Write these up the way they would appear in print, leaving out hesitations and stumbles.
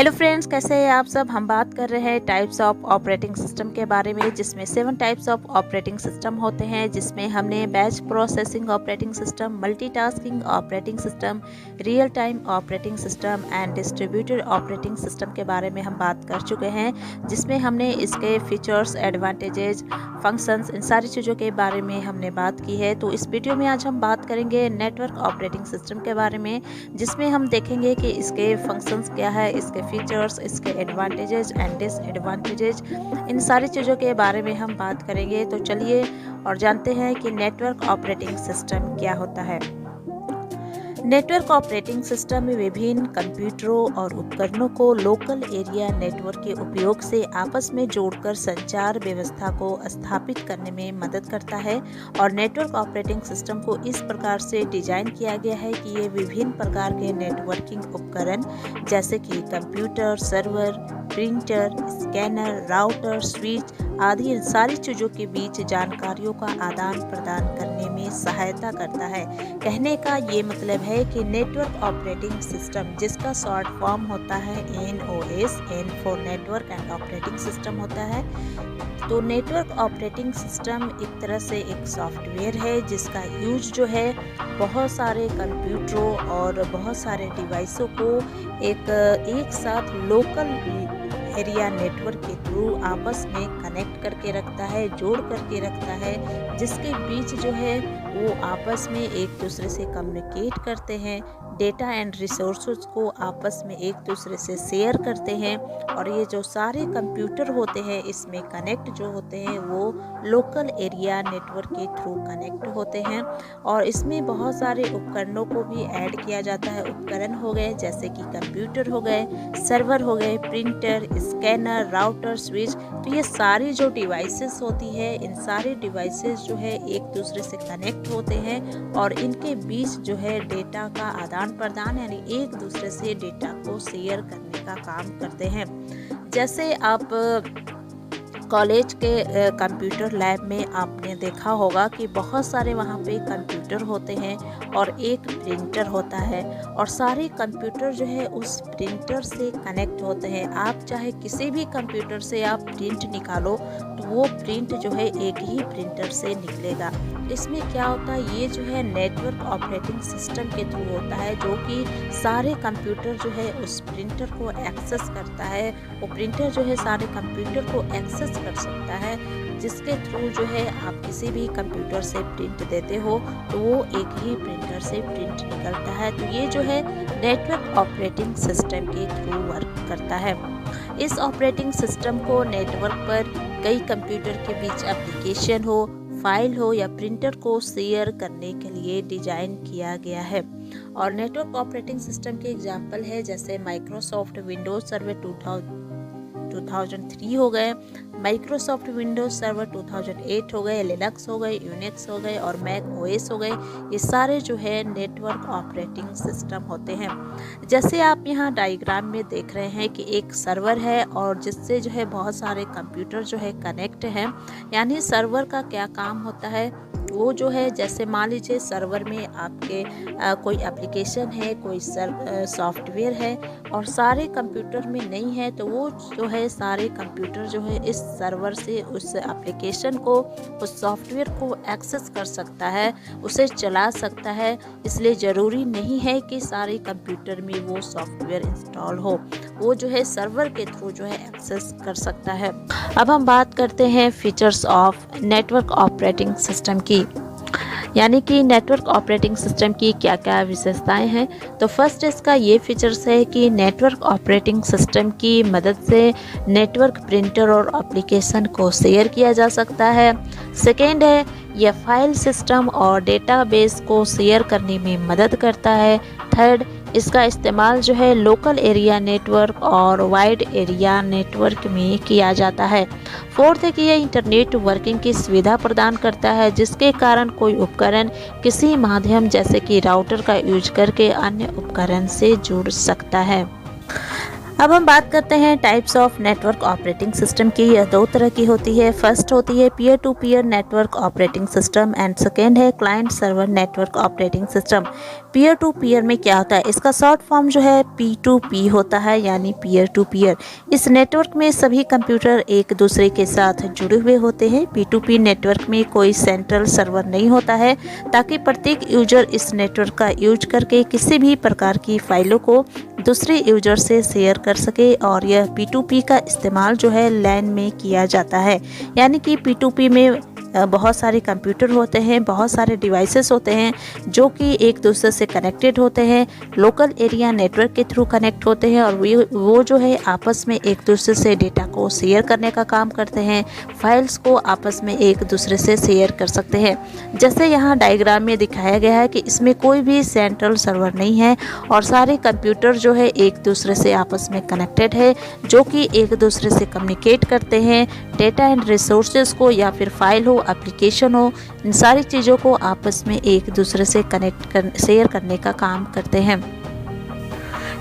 Hello friends, कैसे हैं आप सब। हम बात कर रहे हैं टाइप्स ऑफ ऑपरेटिंग सिस्टम के बारे में, जिसमें 7 टाइप्स ऑफ ऑपरेटिंग सिस्टम होते हैं। जिसमें हमने batch processing operating system, multitasking operating system, real time operating system and distributed operating system के बारे में हम बात कर चुके हैं। जिसमें हमने इसके फीचर्स, एडवांटेजेस, फंक्शंस, इन सारी चीज़ों के बारे में हमने बात की है। तो इस वीडियो में आज हम बात करेंगे नेटवर्क ऑपरेटिंग सिस्टम के बारे में, जिसमें हम देखेंगे कि इसके फंक्शंस क्या है, इसके फीचर्स, इसके एडवांटेजेस एंड डिसएडवांटेजेस, इन सारी चीज़ों के बारे में हम बात करेंगे। तो चलिए और जानते हैं कि नेटवर्क ऑपरेटिंग सिस्टम क्या होता है। नेटवर्क ऑपरेटिंग सिस्टम में विभिन्न कंप्यूटरों और उपकरणों को लोकल एरिया नेटवर्क के उपयोग से आपस में जोड़कर संचार व्यवस्था को स्थापित करने में मदद करता है। और नेटवर्क ऑपरेटिंग सिस्टम को इस प्रकार से डिजाइन किया गया है कि ये विभिन्न प्रकार के नेटवर्किंग उपकरण जैसे कि computer, server, printer, scanner, router, switch आदि इन सारी चीज़ों के बीच जानकारियों का आदान प्रदान करने में सहायता करता है। कहने का ये मतलब है कि नेटवर्क ऑपरेटिंग सिस्टम, जिसका शॉर्ट फॉर्म होता है NOS, N for network and operating system होता है। तो नेटवर्क ऑपरेटिंग सिस्टम एक तरह से एक सॉफ्टवेयर है जिसका यूज जो है बहुत सारे कंप्यूटरों और बहुत सारे डिवाइसों को एक साथ लोकल एरिया नेटवर्क के थ्रू आपस में कनेक्ट करके रखता है, जोड़ करके रखता है, जिसके बीच जो है वो आपस में एक दूसरे से कम्युनिकेट करते हैं, डेटा एंड रिसोर्सेज को आपस में एक दूसरे से शेयर करते हैं। और ये जो सारे कंप्यूटर होते हैं इसमें कनेक्ट जो होते हैं वो लोकल एरिया नेटवर्क के थ्रू कनेक्ट होते हैं। और इसमें बहुत सारे उपकरणों को भी ऐड किया जाता है। उपकरण हो गए जैसे कि कंप्यूटर हो गए, सर्वर हो गए, प्रिंटर, स्कैनर, राउटर, स्विच। तो ये सारी जो डिवाइसेस होती है, इन सारे डिवाइसेस जो है एक दूसरे से कनेक्ट होते हैं और इनके बीच जो है डेटा का आदान प्रदान यानी एक दूसरे से डेटा को शेयर करने का काम करते हैं। जैसे आप कॉलेज के कंप्यूटर लैब में आपने देखा होगा कि बहुत सारे वहाँ पे कंप्यूटर होते हैं और एक प्रिंटर होता है और सारे कंप्यूटर जो है उस प्रिंटर से कनेक्ट होते हैं। आप चाहे किसी भी कंप्यूटर से आप प्रिंट निकालो तो वो प्रिंट जो है एक ही प्रिंटर से निकलेगा। इसमें क्या होता है, ये जो है नेटवर्क ऑपरेटिंग सिस्टम के थ्रू होता है, जो कि सारे कंप्यूटर जो है उस प्रिंटर को एक्सेस करता है। वो प्रिंटर जो है सारे कंप्यूटर को एक्सेस कर सकता है, जिसके थ्रू जो है आप किसी भी कंप्यूटर से प्रिंट देते हो तो वो एक ही प्रिंटर से प्रिंट निकलता है। तो ये जो है नेटवर्क ऑपरेटिंग सिस्टम के थ्रू वर्क करता है। इस ऑपरेटिंग सिस्टम को नेटवर्क पर कई कंप्यूटर के बीच एप्लीकेशन हो, फाइल हो या प्रिंटर को शेयर करने के लिए डिजाइन किया गया है। और नेटवर्क ऑपरेटिंग सिस्टम के एग्जांपल है जैसे माइक्रोसॉफ्ट विंडोज सर्वर 2003 हो गए, माइक्रोसॉफ्ट विंडोज सर्वर 2008 हो गए, लिनक्स हो गए, यूनिक्स हो गए और मैक ओएस हो गए। ये सारे जो है नेटवर्क ऑपरेटिंग सिस्टम होते हैं। जैसे आप यहाँ डायग्राम में देख रहे हैं कि एक सर्वर है और जिससे जो है बहुत सारे कंप्यूटर जो है कनेक्ट हैं। यानी सर्वर का क्या काम होता है, वो जो है जैसे मान लीजिए सर्वर में आपके कोई एप्लीकेशन है, कोई सॉफ्टवेयर है और सारे कंप्यूटर में नहीं है, तो वो जो है सारे कंप्यूटर जो है इस सर्वर से उस एप्लीकेशन को, उस सॉफ्टवेयर को एक्सेस कर सकता है, उसे चला सकता है। इसलिए ज़रूरी नहीं है कि सारे कंप्यूटर में वो सॉफ्टवेयर इंस्टॉल हो, वो जो है सर्वर के थ्रू जो है एक्सेस कर सकता है। अब हम बात करते हैं features of network operating system की, यानी कि नेटवर्क ऑपरेटिंग सिस्टम की क्या क्या विशेषताएं हैं। तो फर्स्ट इसका ये फीचर्स है कि नेटवर्क ऑपरेटिंग सिस्टम की मदद से नेटवर्क प्रिंटर और एप्लीकेशन को शेयर किया जा सकता है। सेकेंड है, यह फाइल सिस्टम और डेटाबेस को शेयर करने में मदद करता है। थर्ड, इसका इस्तेमाल जो है लोकल एरिया नेटवर्क और वाइड एरिया नेटवर्क में किया जाता है। फोर्थ है कि यह इंटरनेट वर्किंग की सुविधा प्रदान करता है, जिसके कारण कोई उपकरण किसी माध्यम जैसे कि राउटर का यूज करके अन्य उपकरण से जुड़ सकता है। अब हम बात करते हैं types of network operating system की। यह दो तरह की होती है। फर्स्ट होती है peer to peer network operating system and second है client server network operating system. Peer to peer में क्या होता है, इसका शॉर्ट फॉर्म जो है P2P होता है, यानी पीयर टू पीयर। इस नेटवर्क में सभी कंप्यूटर एक दूसरे के साथ जुड़े हुए होते हैं। P2P नेटवर्क में कोई सेंट्रल सर्वर नहीं होता है, ताकि प्रत्येक यूजर इस नेटवर्क का यूज करके किसी भी प्रकार की फाइलों को दूसरे यूजर से शेयर कर सके। और यह P2P का इस्तेमाल जो है लैन में किया जाता है, यानी कि P2P में बहुत सारे कंप्यूटर होते हैं, बहुत सारे डिवाइसेस होते हैं जो कि एक दूसरे से कनेक्टेड होते हैं, लोकल एरिया नेटवर्क के थ्रू कनेक्ट होते हैं और वो जो है आपस में एक दूसरे से डेटा को शेयर करने का काम करते हैं, फाइल्स को आपस में एक दूसरे से शेयर कर सकते हैं। जैसे यहाँ डायग्राम में दिखाया गया है कि इसमें कोई भी सेंट्रल सर्वर नहीं है और सारे कंप्यूटर जो है एक दूसरे से आपस में कनेक्टेड है, जो कि एक दूसरे से कम्युनिकेट करते हैं, डेटा एंड रिसोर्सेज को या फिर फाइल हो, एप्लीकेशन हो, इन सारी चीज़ों को आपस में एक दूसरे से शेयर करने का काम करते हैं।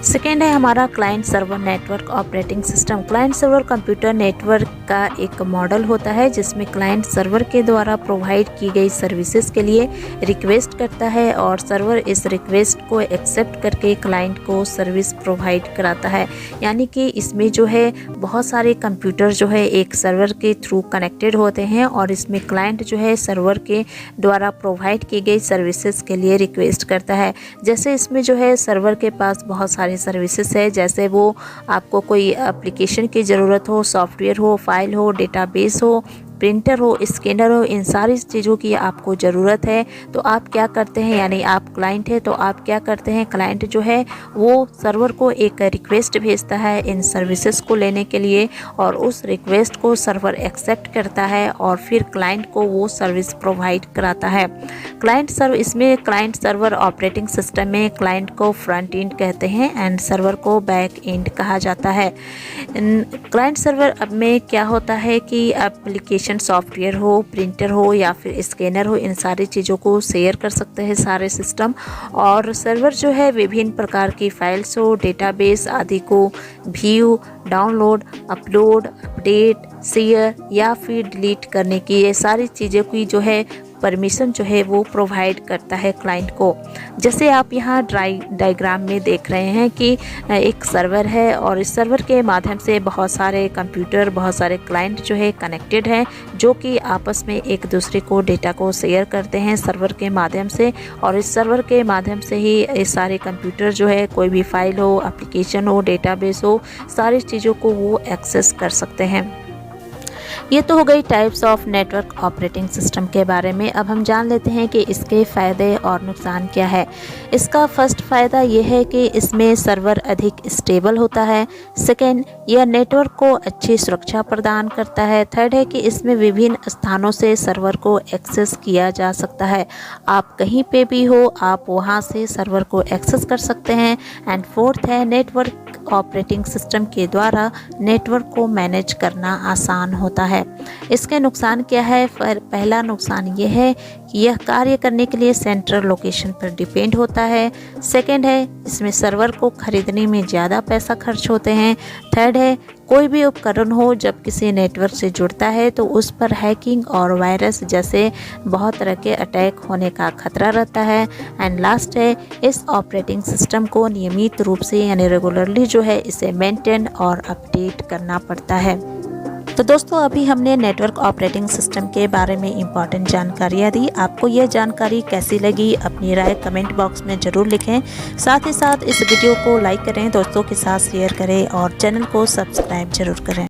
सेकेंड है हमारा client server network operating system. Client server computer network का एक मॉडल होता है जिसमें क्लाइंट सर्वर के द्वारा प्रोवाइड की गई सर्विसेज के लिए रिक्वेस्ट करता है और सर्वर इस रिक्वेस्ट को एक्सेप्ट करके क्लाइंट को सर्विस प्रोवाइड कराता है। यानी कि इसमें जो है बहुत सारे कंप्यूटर जो है एक सर्वर के थ्रू कनेक्टेड होते हैं और इसमें क्लाइंट जो है सर्वर के द्वारा प्रोवाइड की गई सर्विसेज के लिए रिक्वेस्ट करता है। जैसे इसमें जो है सर्वर के पास बहुत सारे सर्विसेज है, जैसे वो आपको कोई एप्लीकेशन की ज़रूरत हो, सॉफ्टवेयर हो, फाइल हो, डेटाबेस हो, प्रिंटर हो, स्कैनर हो, इन सारी चीज़ों की आपको ज़रूरत है। तो आप क्या करते हैं, यानी आप क्लाइंट है तो आप क्या करते हैं, क्लाइंट जो है वो सर्वर को एक रिक्वेस्ट भेजता है इन सर्विसेज को लेने के लिए और उस रिक्वेस्ट को सर्वर एक्सेप्ट करता है और फिर क्लाइंट को वो सर्विस प्रोवाइड कराता है। इसमें क्लाइंट सर्वर ऑपरेटिंग सिस्टम में क्लाइंट को फ्रंट एंड कहते हैं एंड सर्वर को बैक एंड कहा जाता है। क्लाइंट सर्वर में क्या होता है कि एप्लीकेशन सॉफ्टवेयर हो, प्रिंटर हो या फिर स्कैनर हो, इन सारी चीज़ों को शेयर कर सकते हैं सारे सिस्टम। और सर्वर जो है विभिन्न प्रकार की फाइल्स हो, डेटाबेस आदि को view, download, upload, update, share या फिर डिलीट करने की, ये सारी चीज़ों की जो है परमिशन जो है वो प्रोवाइड करता है क्लाइंट को। जैसे आप यहाँ डायग्राम में देख रहे हैं कि एक सर्वर है और इस सर्वर के माध्यम से बहुत सारे कंप्यूटर, बहुत सारे क्लाइंट जो है कनेक्टेड हैं, जो कि आपस में एक दूसरे को डेटा को शेयर करते हैं सर्वर के माध्यम से। और इस सर्वर के माध्यम से ही ये सारे कंप्यूटर जो है कोई भी फाइल हो, एप्लीकेशन हो, डेटाबेस हो, सारी चीज़ों को वो एक्सेस कर सकते हैं। ये तो हो गई types of network operating system के बारे में। अब हम जान लेते हैं कि इसके फ़ायदे और नुकसान क्या है। इसका फर्स्ट फ़ायदा ये है कि इसमें सर्वर अधिक स्टेबल होता है। सेकेंड, यह नेटवर्क को अच्छी सुरक्षा प्रदान करता है। थर्ड है कि इसमें विभिन्न स्थानों से सर्वर को एक्सेस किया जा सकता है। आप कहीं पे भी हो, आप वहाँ से सर्वर को एक्सेस कर सकते हैं। एंड फोर्थ है, नेटवर्क ऑपरेटिंग सिस्टम के द्वारा नेटवर्क को मैनेज करना आसान होता है। इसके नुकसान क्या है? पहला नुकसान ये है कि यह कार्य करने के लिए सेंट्रल लोकेशन पर डिपेंड होता है। सेकंड है, इसमें सर्वर को खरीदने में ज़्यादा पैसा खर्च होते हैं। थर्ड है, कोई भी उपकरण हो जब किसी नेटवर्क से जुड़ता है तो उस पर हैकिंग और वायरस जैसे बहुत तरह के अटैक होने का खतरा रहता है। एंड लास्ट है, इस ऑपरेटिंग सिस्टम को नियमित रूप से यानी रेगुलरली जो है इसे मेंटेन और अपडेट करना पड़ता है। तो दोस्तों, अभी हमने नेटवर्क ऑपरेटिंग सिस्टम के बारे में इम्पॉर्टेंट जानकारियाँ दी। आपको यह जानकारी कैसी लगी, अपनी राय कमेंट बॉक्स में ज़रूर लिखें। साथ ही साथ इस वीडियो को लाइक करें, दोस्तों के साथ शेयर करें और चैनल को सब्सक्राइब जरूर करें।